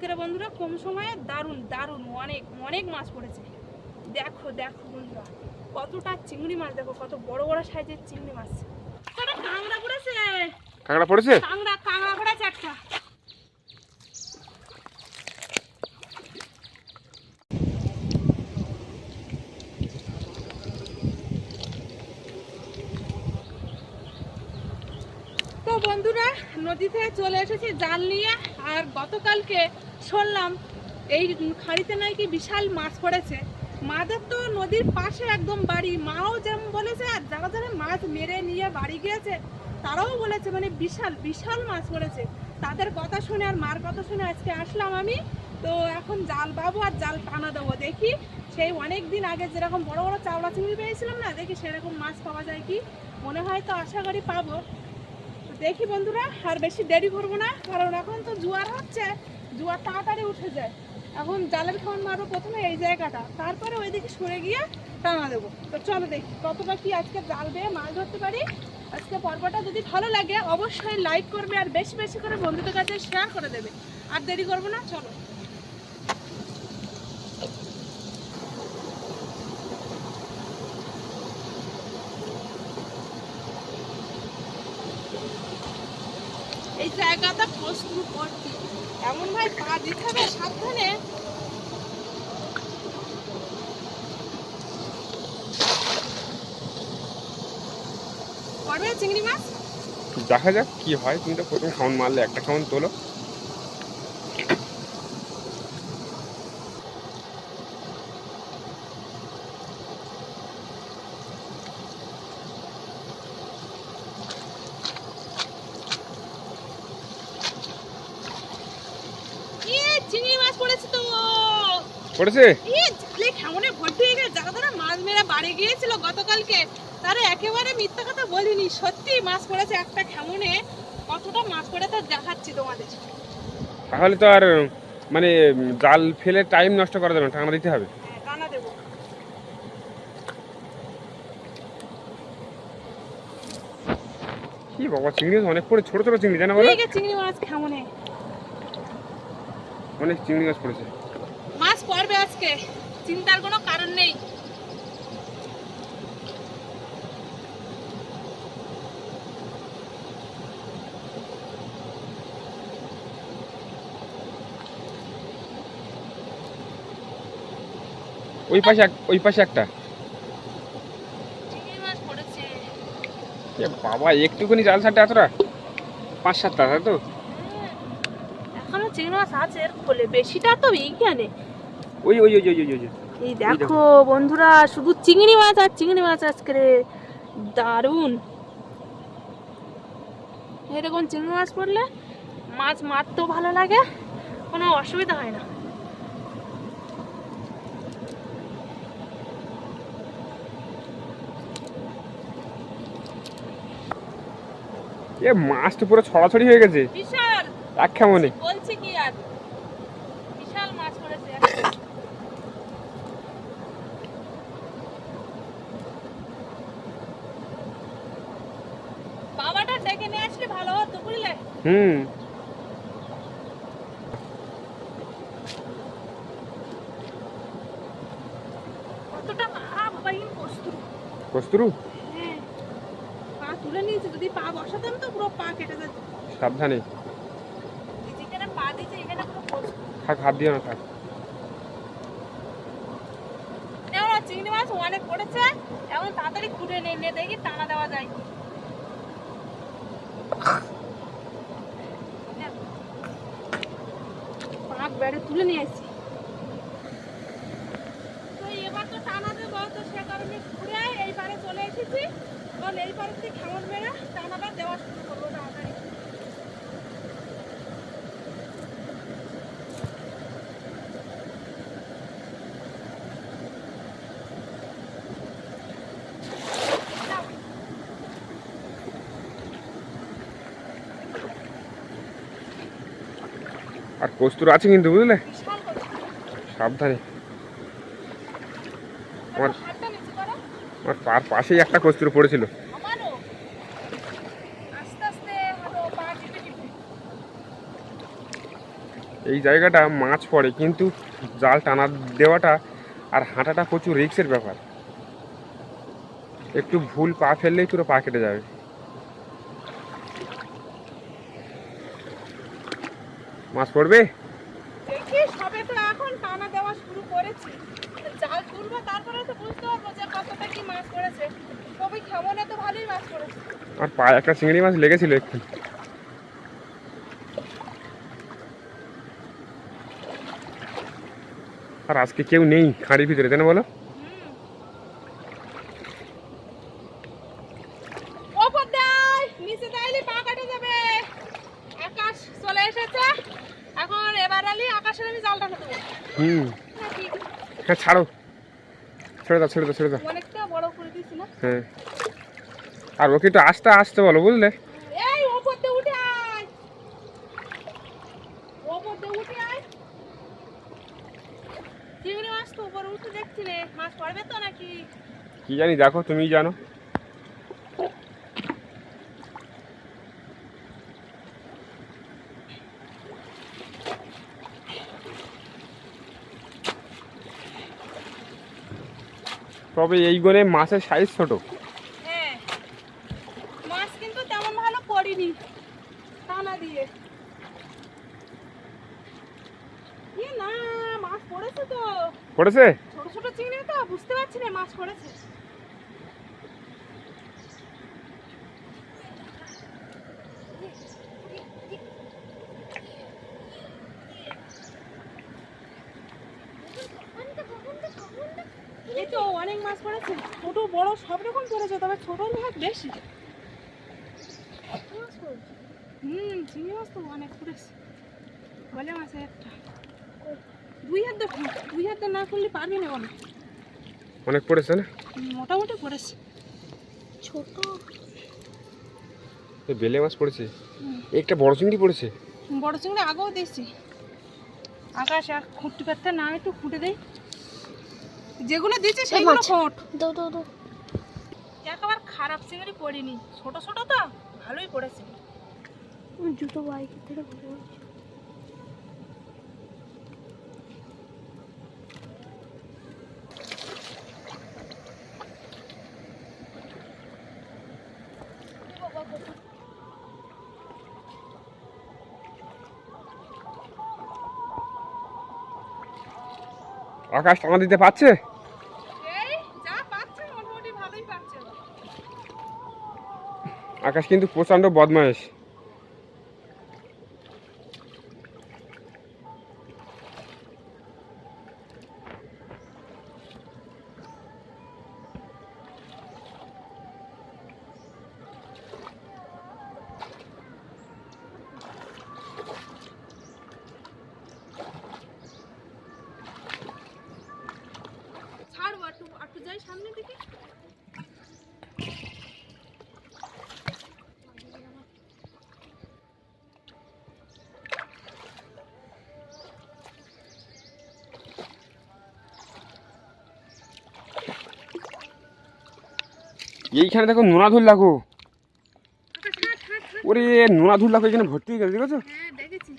আজকের বন্ধুরা কম সময়ে দারুণ দারুণ অনেক অনেক মাছ পড়েছে। দেখো দেখো বন্ধুরা, কতটা চিংড়ি মাছ, দেখো কত বড় বড় সাইজের চিংড়ি মাছ। কটা কাঁকড়া পড়েছে, কাঁকড়া পড়েছে, কাঁকড়া পড়েছে একটা। তো বন্ধুরা নদীতে চলে এসেছি জাল নিয়ে। আর গতকালকে শুনলাম এই খাড়িতে নাকি বিশাল মাছ পড়েছে। মাদের তো নদীর পাশে একদম বাড়ি, মাও যেমন বলেছে আর যারা যারা মাছ মেরে নিয়ে বাড়ি গিয়েছে তারাও বলেছে মানে বিশাল বিশাল মাছ পড়েছে। তাদের কথা শুনে আর মার কথা শুনে আজকে আসলাম আমি। তো এখন জাল পাবো আর জাল টানা দেবো, দেখি সেই অনেক দিন আগে যেরকম বড় বড় চাওড়া চিংড়ি পেয়েছিলাম না, দেখি সেরকম মাছ পাওয়া যায় কি। মনে হয় তো আশা করি পাবো। দেখি বন্ধুরা, আর বেশি দেরি করবো না, কারণ এখন তো জোয়ার হচ্ছে, জোয়ার তাড়াতাড়ি উঠে যায়। এখন জালের খাওয়ান মারবো প্রথমে এই জায়গাটা, তারপরে ওইদিকে সরে গিয়ে টানা দেবো। তো চলো দেখি কতটা কি আজকে জাল দিয়ে মাছ ধরতে পারি। আজকে পর্বটা যদি ভালো লাগে অবশ্যই লাইক করবে আর বেশি বেশি করে বন্ধুদের কাছে শেয়ার করে দেবে। আর দেরি করবো না, চলো। এই জায়গাটা প্রশ্ন করছি, এমন ভাই পা দিতে হবে সাবধানে। পড়বে চিংড়ি মাছ, দেখা যাক কি হয়। তুমি তো প্রথম খাউন মারলে, একটা খাউন তোলো। চিংড়ি মাছ পড়েছে তো, পড়েছে জালে কেমনে ভর্তি হয়ে গেছে। যারা যারা মাছ মেরে বাড়ি গিয়েছিল গতকালকে তারা একেবারে মিথ্যা কথা বলিনি, সত্যি মাছ পড়েছে একটা কেমনে। কতটা মাছ পড়েছে দেখাচ্ছি তোমাদের। তাহলে তো আর মানে জাল ফেলে টাইম নষ্ট করা যাবে না, টানা দিতে হবে। হ্যাঁ টানা দেবো। কি বাবা, চিংড়ি মাছ অনেক পড়ে, ছোট ছোট চিংড়ি, জানো বলো? চিংড়ি মাছ কেমনে, অনেক চিংড়ি মাছ পড়েছে। মাছ পড়বে আজকে, চিন্তার কোনো কারণ নেই। ওই পাশে একটা। চিংড়ি মাছ পড়েছে। এ বাবা, একটুখানি জাল ছাড়তে এতটা, 5-7টা, তাই তো? এখনো চিংড়ি মাছ আছে এর খোলে, বেশিটা তো এইখানে। ওই ওই ওই ওই ওই ওই এই দেখো বন্ধুরা, শুধু চিংড়ি মাছ আর চিংড়ি মাছ আজকে দারুন। এরকম চিংড়ি মাছ পড়লে মাছ মারতেও ভালো লাগে, কোনো অসুবিধা হয় না। এ মাছ তো পুরো ছড়াছড়ি হয়ে গেছে বিশাল, এক খামনে। বলছি কি আর, বিশাল মাছ পড়েছে। বাবাটা ডেকে নিয়ে আসলে ভালো হতো বুঝলে। কতটা বাবা, কস্তুরু। হ্যাঁ, পা তুলে নিয়েছে, যদি পা বসাতাম তো পুরো পা কেটে যেত। সাবধানে যেখানে পা দিয়েছে এখানে পুরো কস্তুরু। থাক, হাত দিও না, থাক। চিংড়ি মাছ অনেক পড়েছে, এখন তাড়াতাড়ি খুঁড়ে নিয়ে দেখি টানা দেওয়া যায় কি। পাক বেড়ে তুলে নিয়ে আসছি, তো এবার তো টানা দেবো। তো সে কারণে ঘুরে এই পারে চলে এসেছি, কারণ এই পারে থেকে খামর বেড়ে টানাটা দেওয়া শুরু করবো তাড়াতাড়ি। আর কস্তুর আছে কিন্তু, বুঝলে, সাবধানে। আমার পার পাশেই একটা কস্তুর পড়েছিল। এই জায়গাটা মাছ পড়ে, কিন্তু জাল টানা দেওয়াটা আর হাঁটাটা প্রচুর রিস্কের ব্যাপার। একটু ভুল পা ফেললেই পুরো পা কেটে যাবে। মাছ পড়বে? দেখি, সবে তো এখন টানা দেওয়া শুরু করেছি, জাল তুলবো তারপরে তো বুঝতে পারবো যে কতটা কি মাছ পড়েছে। তবে কেমনে তো ভালোই মাছ পড়েছে। আর পায়ে একটা চিংড়ি মাছ লেগেছিল একটু। আর আজকে কেউ নেই খাঁড়ির ভিতরে, তাই না বলো? ওপর দেয়, নিচে দেয়লে পা কাটে যাবে। আকাশ চলে এসেছে, এখন এবার আলি আকাশের আমি জালটা দেবো নাকি? হ্যাঁ, ছাড়ো, ছেড়ে দাও ছেড়ে দাও ছেড়ে দাও। অনেকটা বড় করে দিয়েছি না? হ্যাঁ, আর ওকে একটু আস্তে আস্তে বলো, বুঝলে? এই ওপর দিয়ে উঠে আয়, ওপর দিয়ে উঠে আয়। চিংড়ি মাছ তো উপরে উঠে দেখছি রে, মাছ পড়বে তো নাকি? কি জানি, দেখো তুমিই জানো। তবে এই গনে মাছের সাইজ ছোট। হ্যাঁ, মাছ কিন্তু তেমন ভালো পড়িনি টানা দিয়ে। না, মাছ পড়েছে তো। পড়েছে? ছোট ছোট চিংড়ি তো, বুঝতে পারছি না মাছ পড়েছে। এই তো অনেক মাছ পড়েছে, ছোট বড় সব রকম পড়েছে, তবে ছোটর ভাগ বেশি। চিংড়ি মাছ তো অনেক পড়েছে। বলে মাছে একটা দুই হাত দেখো, দুই হাতে না করলে পারবি না বলে। অনেক পড়েছে না? মোটামুটি পড়েছে। ছোট বেলে মাছ পড়েছে, একটা বড় চিংড়ি পড়েছে। বড় চিংড়ি আগেও দিয়েছি। আকাশ আর খুঁটি পাততে না, একটু খুঁটে দেই। যেগুলো দিয়েছে সেগুলো খোঁট। একেবারে খারাপ চিংড়ি পড়িনি, ছোট ছোট তো ভালোই পড়েছে। জুতো বাইক থেকে আকাশ টানা দিতে পারছে? এই যা পাচ্ছে মোটামুটি ভালোই পাচ্ছে। আকাশ কিন্তু প্রচন্ড বদমাইশ। ছাড়বো একটু, একটু যাই সামনের দিকে। এইখানে দেখো নোনা ধুল লাগো। ওরে নোনা ধুল লাগো, এখানে ভর্তি হয়ে গেছে, দেখেছো? হ্যাঁ দেখেছি।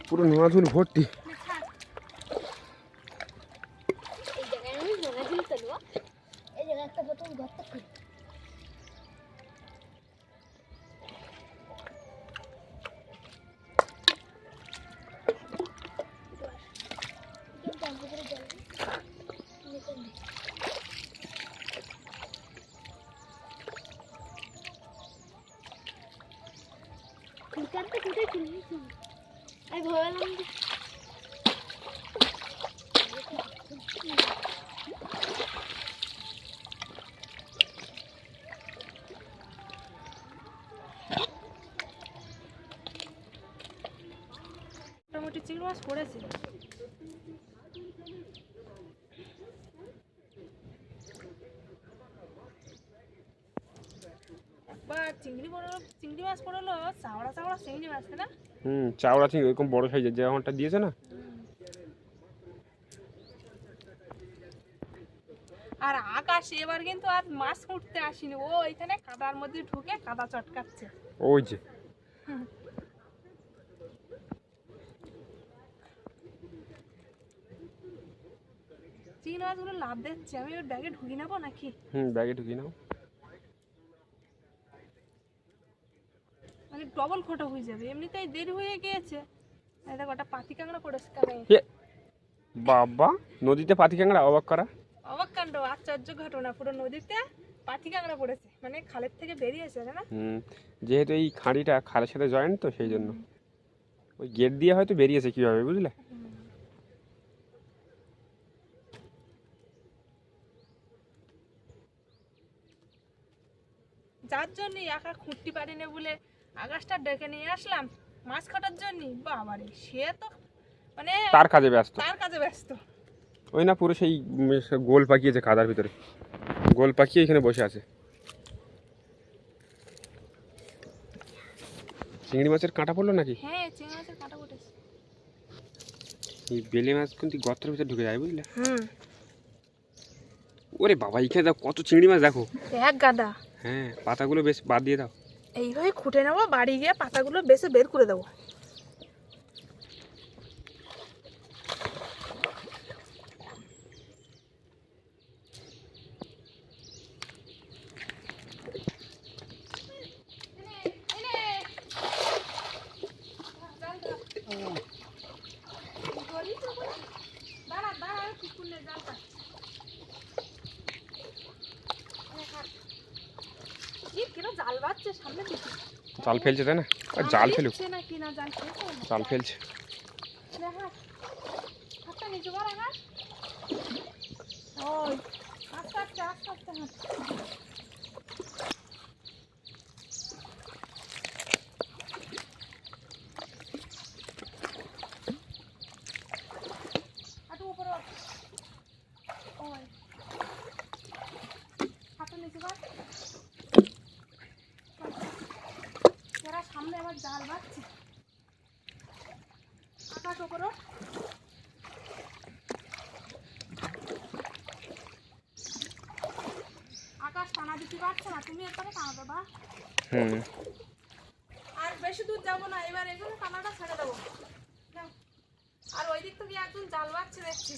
পুরো নোনা ধুল ভর্তি। আমি ভাবলাম মোটামুটি চিংড়ি মাছ পড়েছে। চিংড়ি মাছ পড়লো, চাওড়া চাওড়া চিংড়ি মাছ না? চাওড়া চিংড়ি এরকম বড় সাইজের, যে আমারটা দিয়েছে না। আর আকাশ এবার কিন্তু আর মাছ উঠতে আসেনি, ও এখানে কাদার মধ্যে ঢুকে কাদা চটকাচ্ছে। ওই যে চিংড়ি মাছগুলো লাভ দিচ্ছে, আমি ওর ব্যাগে ঢুকি নেবো নাকি? ব্যাগে ঢুকিয়ে নাও। মানে ডবল খোটা হয়ে যাবে, এমনিতেই দেরি হয়ে গিয়েছে। এই দেখো একটা পাতি কাঁকড়া পড়েছে। বাবা, নদীতে পাতি কাঁকড়া, অবাক করা। অবাক কাণ্ড, আশ্চর্য ঘটনা, পুরো নদীতে পাতি কাঁকড়া পড়েছে, মানে খালের থেকে বেরিয়েছে না। যেহেতু এই খাঁড়িটা খালের সাথে জয়েন্ট, তো সেই জন্য ওই গেট দিয়ে হয়তো বেরিয়েছে কিভাবে, বুঝলে। যার জন্য একা খুঁটতে পারিনি বলে আকাশটা ডেকে নিয়ে আসলাম মাছ কাটার জন্য। বাবারে, সে তো মানে তার কাজে ব্যস্ত। ওই না পুরো সেই গোল পাকিয়েছে কাদার ভিতরে, গোল পাকিয়ে এখানে বসে আছে। চিংড়ি মাছের কাঁটা পড়লো নাকি? হ্যাঁ, চিংড়ি মাছের কাঁটা পড়েছে। এই বেলে মাছ কিন্তু গর্তের ভিতরে ঢুকে যায়, বুঝলে। ওরে বাবা, এখানে দাও কত চিংড়ি মাছ, দেখো এক গাদা। হ্যাঁ, পাতাগুলো বেশ বাদ দিয়ে দাও। এইভাবে খুঁটে নেবো, বাড়ি গিয়ে পাতাগুলো বেছে বের করে দেবো। জাল ফেলছে, তাই না? জাল ফেলুক, জাল ফেলছে। সামনে আবার জাল বাঁধছে, আকাশ ওপর। আকাশ টানা দিতে পারছে না, তুমি এরপরে টানা দেবা। আর বেশি দূর যাবো না, এবার এগুলো টানাটা ছেড়ে দেবো। আর ওই দিক থেকে একজন জাল বাঁধছে দেখছি,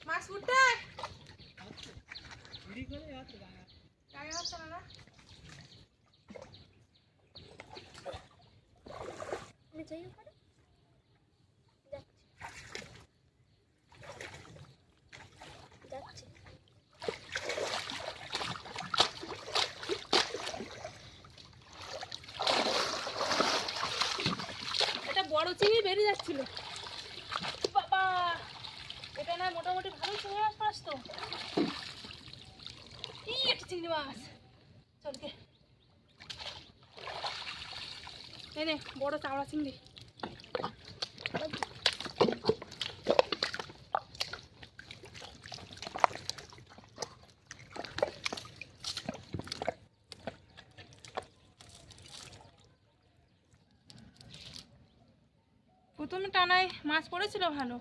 মাছ উঠতে হচ্ছে না। এটা বড় চিংড়ি বেরিয়ে যাচ্ছিল। বাবা, এটা না মোটামুটি ভালো চিংড়ি মাছ পাস তো। এই একটা চিংড়ি মাছ, চলকে এনে বড় চাওড়া চিংড়ি। প্রথমে টানায় মাছ পড়েছিল ভালো,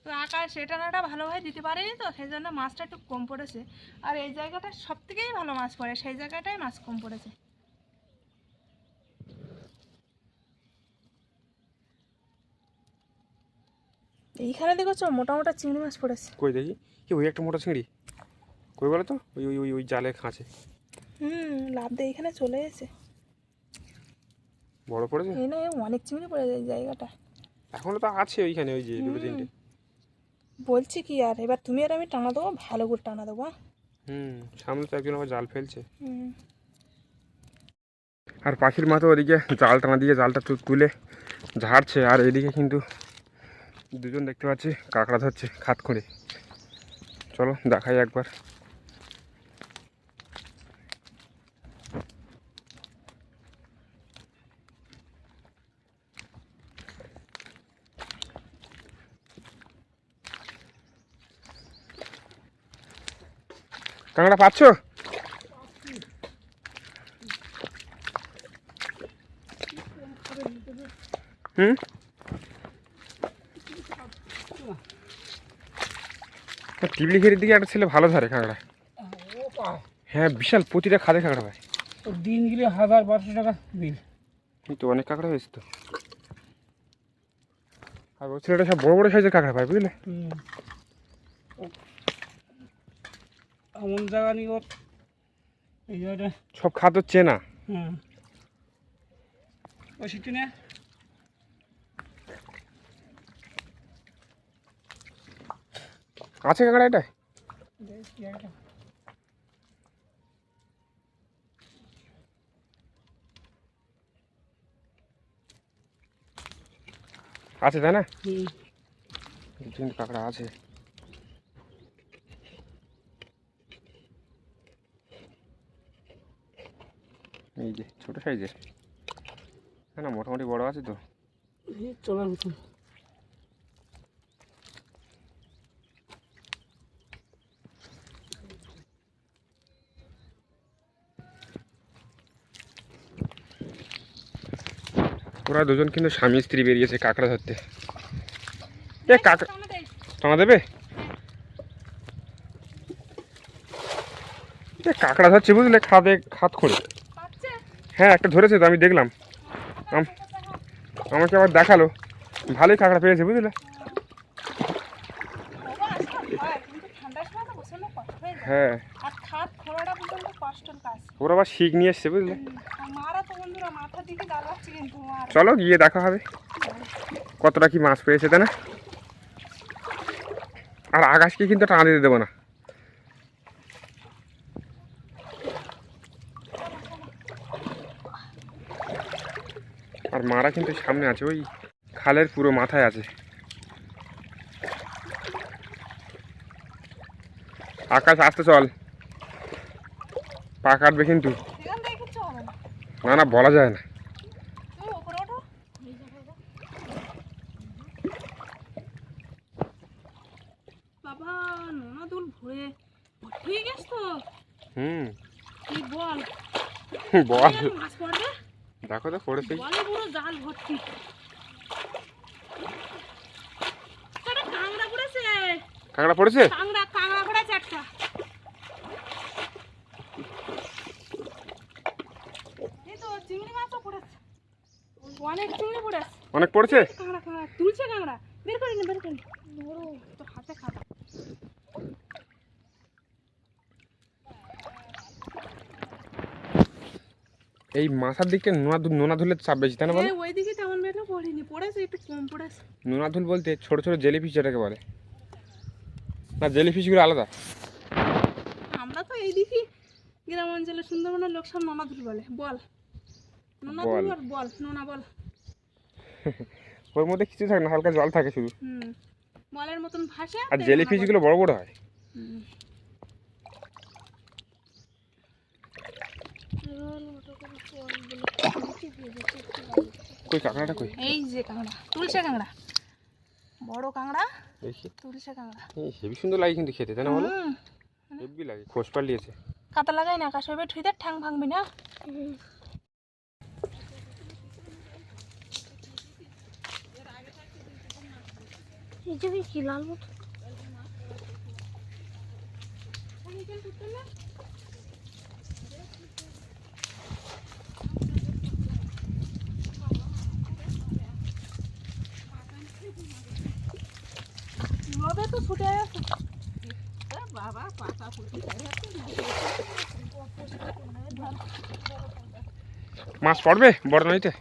তো আকাশ সে টানাটা ভালোভাবে দিতে পারেনি, তো সেই জন্য মাছটা একটু কম পড়েছে। আর এই জায়গাটা সব থেকেই ভালো মাছ পড়ে, সেই জায়গাটায় মাছ কম পড়েছে। এইখানে দেখছো মোটা মোটা চিংড়ি মাছ পড়েছে। কই দেখি, কি ওই একটা মোটা চিংড়ি, কই বলো তো? ওই ওই ওই জালে খাঁচে। লাভ দিয়ে এখানে চলে এসেছে। বড় পড়েছে, এই না অনেক চিংড়ি পড়ে যায় এই জায়গাটা। এখনো তো আছে ওইখানে, ওই যে দুটো তিনটে। বলছি কি, আর এবার তুমি আর আমি টানা দেবো, ভালো করে টানা দেবো। সামনে তো একজন আবার জাল ফেলছে। আর পাখির মা তো ওদিকে জাল টানা দিয়ে জালটা তুলে ঝাড়ছে, আর এদিকে কিন্তু দুজন দেখতে পাচ্ছি কাঁকড়া ধরছে খাত করে। চলো দেখাই একবার। কাঁকড়া পাচ্ছ? টিবলি ঘেরির দিকে একটা ছেলে ভালো ধরে কাঁকড়া। হ্যাঁ, বিশাল প্রতিটা খাদে কাঁকড়া হয়। দিন গেলে 1000-1200 টাকা বিল। কিন্তু অনেক কাঁকড়া হয়েছে তো। আর ওই ছেলেটা সব বড় বড় সাইজের কাঁকড়া পায়, বুঝলে। এমন জায়গা নিয়ে ওর এই জায়গাটা। সব খাত হচ্ছে না। হ্যাঁ ওই সিটি না আছে কাঁকড়া এটা? আছে তাই না? কিন্তু কাঁকড়া আছে। এই যে ছোট সাইজের, না না মোটামুটি বড় আছে তো। চলার মতন। ওরা দুজন কিন্তু স্বামী স্ত্রী বেরিয়েছে কাঁকড়া ধরতে। এ কাঁকড়া আমাদের টানা দেবে? এ কাঁকড়া ধরছে বুঝলে, খাত করে। পাচ্ছে হ্যাঁ একটা ধরেছে তো, আমি দেখলাম। আমাকে আবার দেখালো, ভালোই কাঁকড়া পেয়েছে বুঝলে। বাবা সব হয়, কিন্তু ঠান্ডার সময় তো প্রচন্ড কষ্ট হয়ে যায়। হ্যাঁ আর খাট খোলাটা পর্যন্ত কষ্টের কাজ। ওরা আবার শিক নিয়ে এসছে বুঝলে। আর মারা তো বন্ধুরা মাথার দিকে জ্বালাচ্ছে কিন্তু মার। চলো গিয়ে দেখা হবে কতটা কি মাছ পেয়েছে তাই না। আর আকাশকে কিন্তু টানা দিতে দেবো না। আর মারা কিন্তু সামনে আছে, ওই খালের পুরো মাথায় আছে। আকাশ আসতে চল, পা কাটবে কিন্তু। এখান থেকে কিচ্ছু হবে না। না না বলা যায় না। তুমি ওপরে ওঠো। বাবা নোনা দুল ভরে ঠিক গেছ তো। হুম কি বল বল, এই মাছ পড়বে, দেখো তো পড়েছে। বলে পুরো জাল ভর্তি। একটা কাঁকড়া পড়েছে, কাঁকড়া পড়েছে? কাঁকড়া পড়েছে একটা। এই তো চিংড়ি মাছও পড়েছে, অনেক চিংড়ি পড়েছে। অনেক পড়েছে? কাঁকড়া তুলছে কাঁকড়া, বের করি না তো হাতে খাতা। এই মাথার দিকটা নোনা ধুলের চাপ বেশি তাই না বলো? ওইদিকে তেমন বেটা পড়িনি, পড়েছে একটু কম পড়েছে। নোনা ধুল বলতে ছোট ছোট জেলিফিশ যেটাকে বলে না, জেলিফিশগুলো আলাদা। আমরা তো এইদিকে গ্রাম অঞ্চলে সুন্দরবনের লোক সব নোনা দুল বলে। বল নোনা দুল আর বল নোনা বল। ওর মধ্যে কিছু থাকে না, হালকা জল থাকে শুধু। বলের মতন ভাষা। আর জেলিফিশগুলো বড় বড় হয়। কই কাঁকড়াটা কই? এই যে কাঁকড়া, তুলছে কাঁকড়া, বড় কাঁকড়া, দেখি। তুলছে কাঁকড়া। এই হেভি সুন্দর লাগে কিন্তু খেতে তাই না বলো? হেভি লাগে, খোস পালিয়েছে। কাতা লাগাই না, আকাশ হবে ঠুইতে ঠ্যাং ভাঙবি না। এই যে কি লাল মতো লবে তো ছুটে আছে বাবা, পাতা ফুটি মাছ পড়বে বড় নদীতে?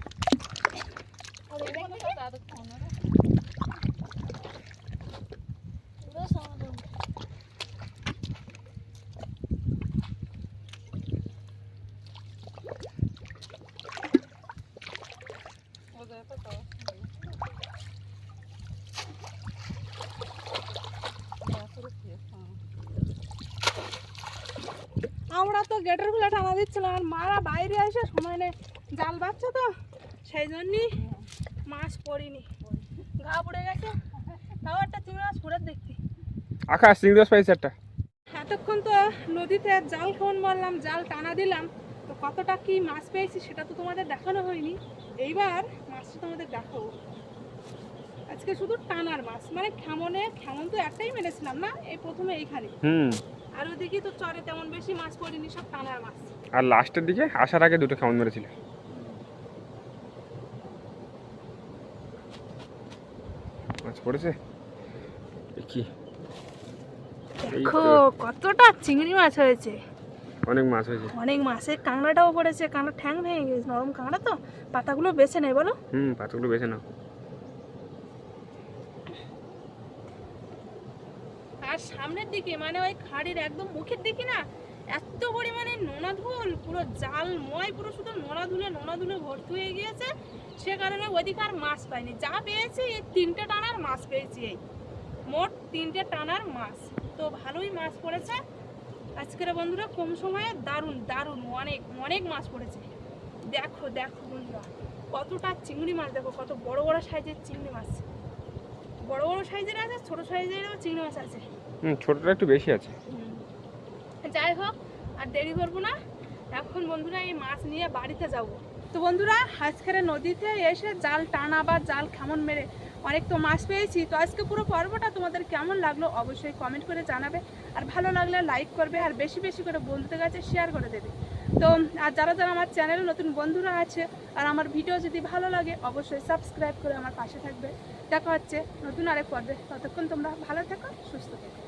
আমরা তো গেটের খুলে টানা দিচ্ছিলাম, আর মারা বাইরে এসে সময় নেই, জাল বাচ্ছে তো সেই জন্যই মাছ পড়িনি, গা পড়ে গেছে। তাও একটা চিংড়ি মাছ পড়ে দেখতে। আকাশ চিংড়ি মাছ পাইছে একটা। এতক্ষণ তো নদীতে জাল ফোন মারলাম, জাল টানা দিলাম, তো কতটা কি মাছ পেয়েছি সেটা তো তোমাদের দেখানো হয়নি। এইবার মাছটা তোমাদের দেখাবো। আজকে শুধু টানার মাছ, মানে খেমন তো একটাই মেরেছিলাম না, এই প্রথমে এইখানে। আর ওদিকে তো চরে তেমন বেশি মাছ পড়িনি, সব টানার মাছ। আর লাস্টের দিকে আসার আগে দুটো খাওয়ান মেরেছিল। মাছ পড়েছে কি দেখো কতটা চিংড়ি মাছ হয়েছে, অনেক মাছ হয়েছে। অনেক মাছের কাঁকড়াটাও পড়েছে, কাঁকড়া ঠ্যাং ভেঙে গেছে, নরম কাঁকড়া তো। পাতাগুলো বেছে নেই বলো। পাতাগুলো বেছে নাও। আর সামনের দিকে মানে ওই খাড়ির একদম মুখের দিকে না এত পরিমাণে নোনা ধুল, পুরো জালময়, পুরো শুধু নোনা ধুলে ভর্তি হয়ে গিয়েছে। সে কারণে ওইদিকে আর মাছ পাইনি, যা পেয়েছি এই 3টে টানার মাছ পেয়েছি, এই মোট 3টে টানার মাছ। তো ভালোই মাছ পড়েছে আজকের বন্ধুরা, কম সময়ে দারুণ দারুণ অনেক অনেক মাছ পড়েছে। দেখো দেখো বন্ধুরা কতটা চিংড়ি মাছ, দেখো কত বড় বড় সাইজের চিংড়ি মাছ, বড় বড় সাইজের আছে, ছোট সাইজেরও চিংড়ি মাছ আছে। ছোটটা একটু বেশি আছে। যাই হোক আর দেরি করবো না, এখন বন্ধুরা এই মাছ নিয়ে বাড়িতে যাব। তো বন্ধুরা আজকের নদীতে এসে জাল টানা বা জাল কেমন মেরে অনেক তো মাছ পেয়েছি। তো আজকে পুরো পর্বটা তোমাদের কেমন লাগলো অবশ্যই কমেন্ট করে জানাবে, আর ভালো লাগলে লাইক করবে, আর বেশি বেশি করে বন্ধুদের কাছে শেয়ার করে দেবে। তো আর যারা যারা আমার চ্যানেলে নতুন বন্ধুরা আছে আর আমার ভিডিও যদি ভালো লাগে অবশ্যই সাবস্ক্রাইব করে আমার পাশে থাকবে। দেখা হচ্ছে নতুন আরেক পর্বে, ততক্ষণ তোমরা ভালো থেকো, সুস্থ থেকো।